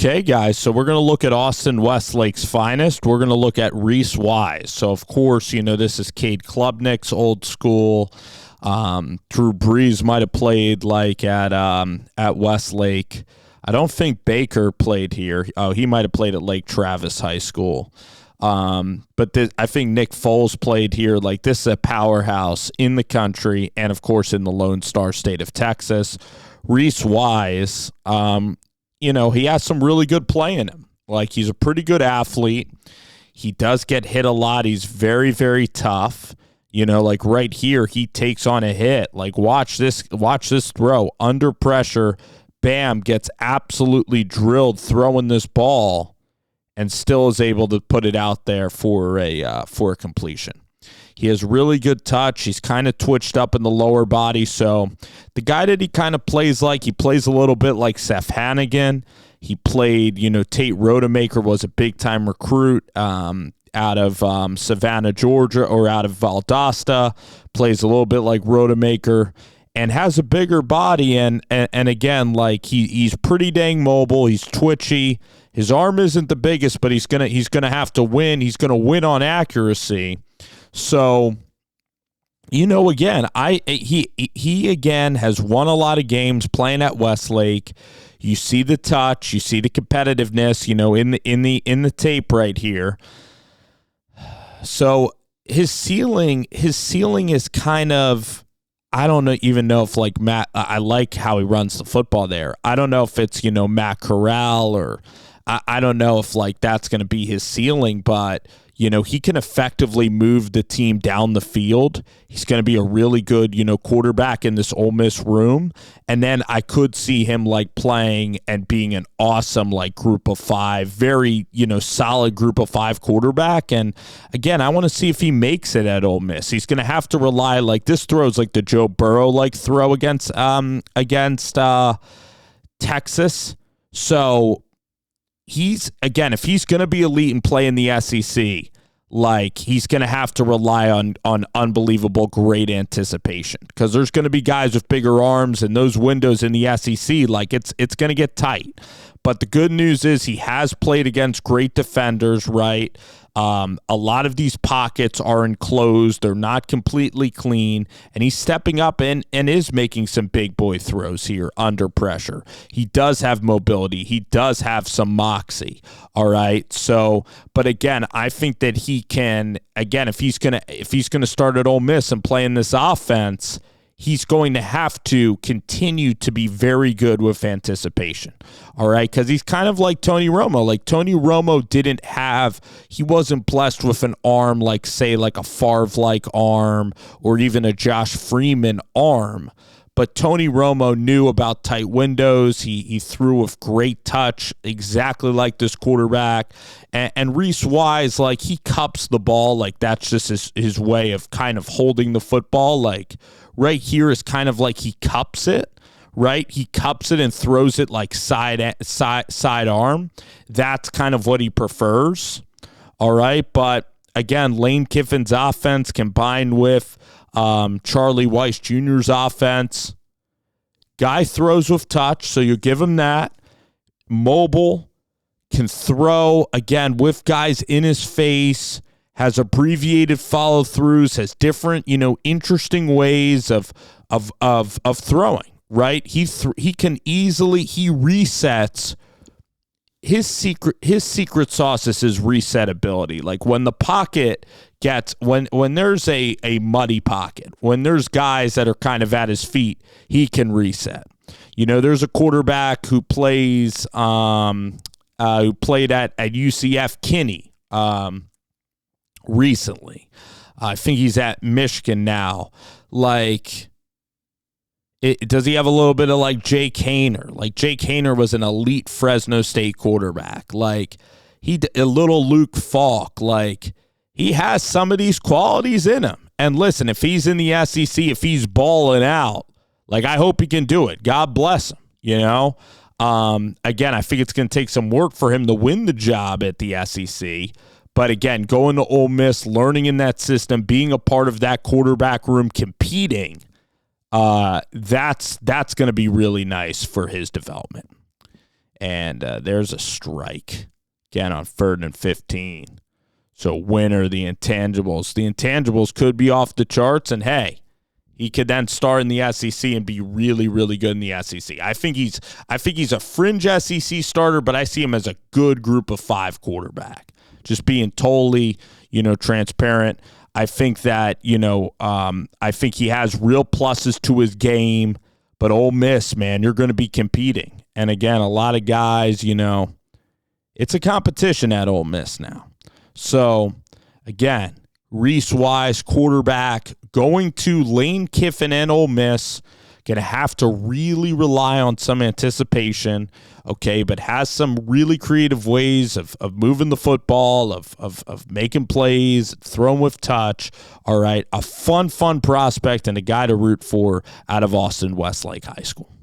Okay, guys, so we're going to look at Austin Westlake's finest. We're going to look at Rees Wise. So, of course, this is Cade Klubnik's old school. Drew Brees might have played at Westlake. I don't think Baker played here. Oh, he might have played at Lake Travis High School. But I think Nick Foles played here. This is a powerhouse in the country and, of course, in the Lone Star State of Texas. Rees Wise, he has some really good play in him. He's a pretty good athlete. He does get hit a lot. He's very, very tough. Right here, he takes on a hit. Watch this throw. Under pressure, bam, gets absolutely drilled throwing this ball and still is able to put it out there for a completion. He has really good touch. He's kind of twitched up in the lower body. So the guy that he kind of plays he plays a little bit like Seth Hannigan. He played, Tate Rodemaker was a big-time recruit out of Savannah, Georgia, or out of Valdosta. Plays a little bit like Rodemaker and has a bigger body. And again, he's pretty dang mobile. He's twitchy. His arm isn't the biggest, but he's gonna have to win. He's gonna win on accuracy. So, again, he again has won a lot of games playing at Westlake. You see the touch, you see the competitiveness, in the tape right here. So his ceiling is kind of, I don't even know if Matt. I like how he runs the football there. I don't know if it's Matt Corral or I don't know if that's going to be his ceiling, but. He can effectively move the team down the field. He's going to be a really good, quarterback in this Ole Miss room. And then I could see him playing and being an awesome group of five, very, solid group of five quarterback. And again, I want to see if he makes it at Ole Miss. He's going to have to rely this throws the Joe Burrow throw against Texas. So if he's going to be elite and play in the SEC, he's going to have to rely on unbelievable great anticipation because there's going to be guys with bigger arms and those windows in the SEC, it's going to get tight. But the good news is he has played against great defenders, right? A lot of these pockets are enclosed. They're not completely clean. And he's stepping up and is making some big boy throws here under pressure. He does have mobility. He does have some moxy. All right. So, but again, I think that he can, again, if he's going to start at Ole Miss and play in this offense, he's going to have to continue to be very good with anticipation, all right? Because he's kind of like Tony Romo. Tony Romo he wasn't blessed with an arm say, a Favre-like arm or even a Josh Freeman arm. But Tony Romo knew about tight windows. He threw with great touch, exactly like this quarterback. And Rees Wise, he cups the ball. That's just his way of kind of holding the football. Right here is kind of he cups it, right? He cups it and throws it sidearm. That's kind of what he prefers, all right? But, again, Lane Kiffin's offense combined with Charlie Weiss Jr.'s offense. Guy throws with touch, so you give him that. Mobile, can throw, again, with guys in his face, has abbreviated follow-throughs, has different, interesting ways of throwing, right? He resets. His secret sauce is his resetability. When the pocket gets, when there's a muddy pocket, when there's guys that are kind of at his feet, he can reset. There's a quarterback who plays, who played at UCF, Kinney, recently. I think he's at Michigan now. Does he have a little bit of Jake Haener? Jake Haener was an elite Fresno State quarterback. A little Luke Falk. He has some of these qualities in him. And listen, if he's in the SEC, if he's balling out, I hope he can do it. God bless him, Again, I think it's going to take some work for him to win the job at the SEC. But again, going to Ole Miss, learning in that system, being a part of that quarterback room, competing, that's going to be really nice for his development. And there's a strike, again, on 3rd and 15. So winner, the intangibles. The intangibles could be off the charts, and hey, he could then start in the SEC and be really, really good in the SEC. I think he's a fringe SEC starter, but I see him as a good group of 5 quarterback. Just being totally, transparent. I think that, I think he has real pluses to his game, but Ole Miss, man, you're going to be competing. And again, a lot of guys, it's a competition at Ole Miss now. So, again, Rees Wise, quarterback, going to Lane Kiffin and Ole Miss. Going to have to really rely on some anticipation, okay, but has some really creative ways of moving the football, of making plays, throwing with touch. All right, a fun prospect and a guy to root for out of Austin Westlake High School.